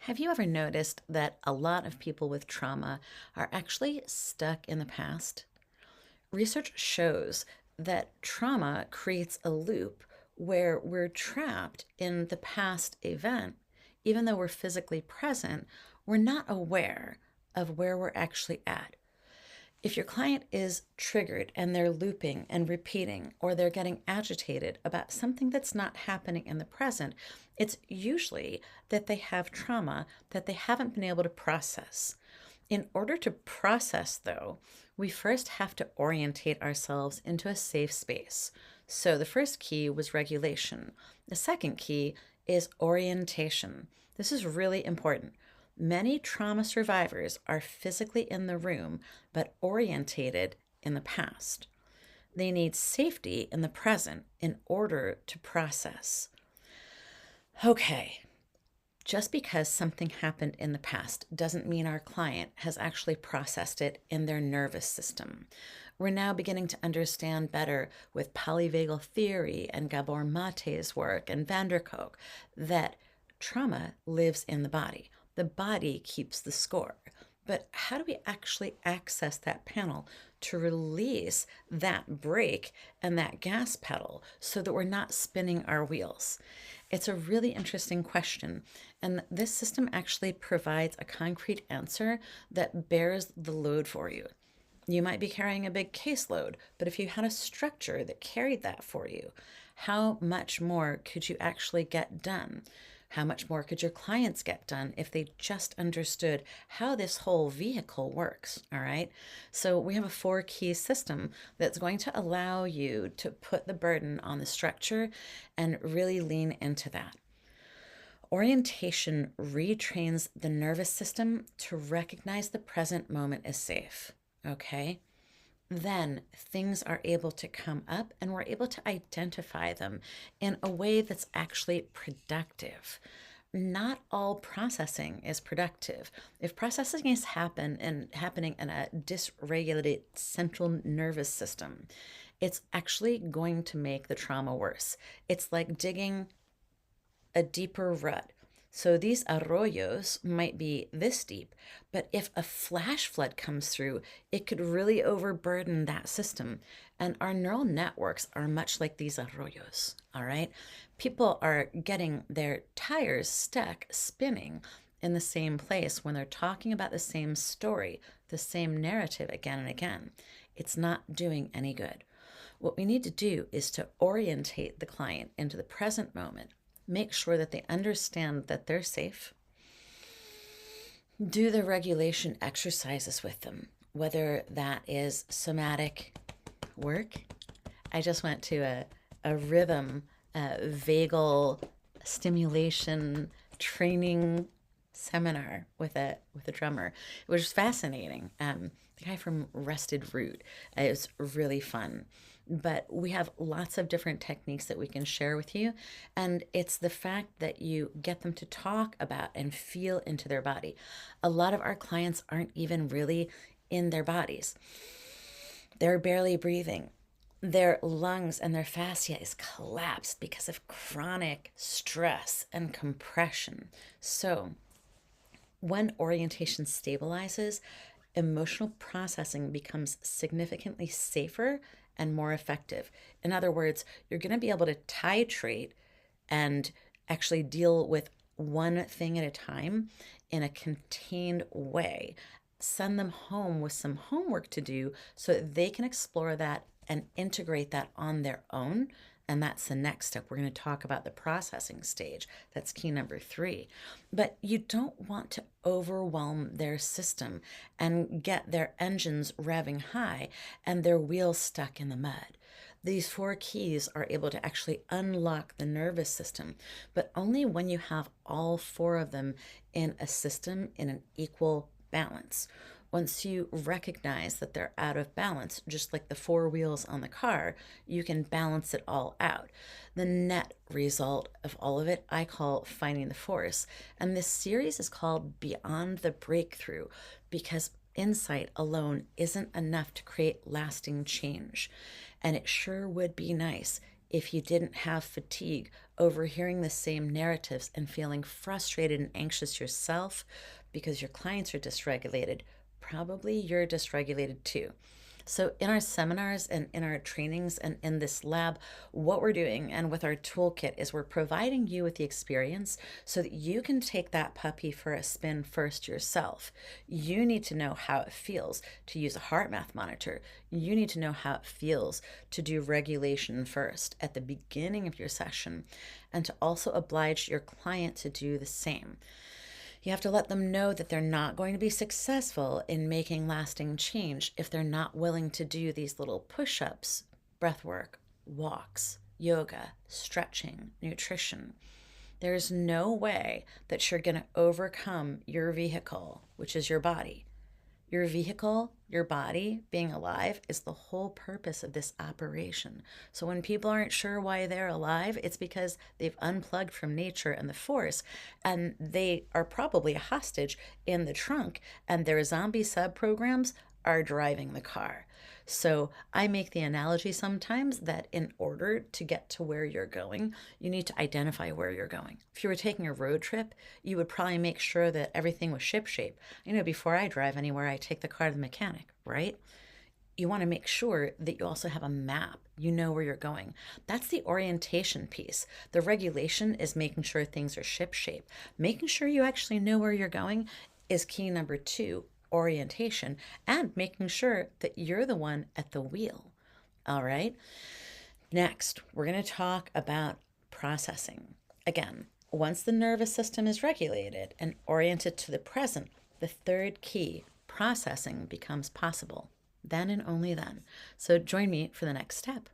Have you ever noticed that a lot of people with trauma are actually stuck in the past? Research shows that trauma creates a loop where we're trapped in the past event. Even though we're physically present, we're not aware of where we're actually at. If your client is triggered and they're looping and repeating, or they're getting agitated about something that's not happening in the present, it's usually that they have trauma that they haven't been able to process. In order to process, though, we first have to orientate ourselves into a safe space. So the first key was regulation. The second key is orientation. This is really important. Many trauma survivors are physically in the room, but orientated in the past. They need safety in the present in order to process. Okay, just because something happened in the past doesn't mean our client has actually processed it in their nervous system. We're now beginning to understand better with polyvagal theory and Gabor Mate's work and Van der Kolk that trauma lives in the body. The body keeps the score. But how do we actually access that panel to release that brake and that gas pedal so that we're not spinning our wheels? It's a really interesting question, and this system actually provides a concrete answer that bears the load for you. You might be carrying a big caseload, but if you had a structure that carried that for you, how much more could you actually get done? How much more could your clients get done if they just understood how this whole vehicle works? All right. So we have a 4-key system that's going to allow you to put the burden on the structure and really lean into that. Orientation retrains the nervous system to recognize the present moment as safe. Okay. Then things are able to come up and we're able to identify them in a way that's actually productive. Not all processing is productive. If processing is happening in a dysregulated central nervous system, it's actually going to make the trauma worse. It's like digging a deeper rut. So these arroyos might be this deep, but if a flash flood comes through, it could really overburden that system. And our neural networks are much like these arroyos, all right? People are getting their tires stuck spinning in the same place when they're talking about the same story, the same narrative again and again. It's not doing any good. What we need to do is to orientate the client into the present moment. Make sure that they understand that they're safe. Do the regulation exercises with them, whether that is somatic work. I just went to a rhythm, vagal stimulation training seminar with a drummer. It was fascinating. The guy from Rusted Root. It was really fun. But we have lots of different techniques that we can share with you. And it's the fact that you get them to talk about and feel into their body. A lot of our clients aren't even really in their bodies. They're barely breathing. Their lungs and their fascia is collapsed because of chronic stress and compression. So when orientation stabilizes, emotional processing becomes significantly safer and more effective. In other words, you're going to be able to titrate and actually deal with one thing at a time in a contained way. Send them home with some homework to do so that they can explore that and integrate that on their own. And that's the next step. We're going to talk about the processing stage. That's key number 3. But you don't want to overwhelm their system and get their engines revving high and their wheels stuck in the mud. These 4 keys are able to actually unlock the nervous system, but only when you have all 4 of them in a system in an equal balance. Once you recognize that they're out of balance, just like the 4 wheels on the car, you can balance it all out. The net result of all of it, I call finding the force. And this series is called Beyond the Breakthrough because insight alone isn't enough to create lasting change. And it sure would be nice if you didn't have fatigue overhearing the same narratives and feeling frustrated and anxious yourself because your clients are dysregulated, probably you're dysregulated too. So, in our seminars and in our trainings and in this lab, what we're doing and with our toolkit is we're providing you with the experience so that you can take that puppy for a spin first yourself. You need to know how it feels to use a heart math monitor. You need to know how it feels to do regulation first at the beginning of your session, and to also oblige your client to do the same. You have to let them know that they're not going to be successful in making lasting change if they're not willing to do these little push ups, breath work, walks, yoga, stretching, nutrition. There's no way that you're going to overcome your vehicle, which is your body. Your vehicle, your body being alive is the whole purpose of this operation. So when people aren't sure why they're alive, it's because they've unplugged from nature and the force, and they are probably a hostage in the trunk, and their zombie sub programs are driving the car. So I make the analogy sometimes that in order to get to where you're going, you need to identify where you're going. If you were taking a road trip, you would probably make sure that everything was shipshape. Before I drive anywhere, I take the car to the mechanic, right? You want to make sure that you also have a map. You know where you're going. That's the orientation piece. The regulation is making sure things are shipshape. Making sure you actually know where you're going is key number two, orientation, and making sure that you're the one at the wheel. All right. Next, we're going to talk about processing. Again, once the nervous system is regulated and oriented to the present, the third key, processing, becomes possible. Then and only then. So join me for the next step.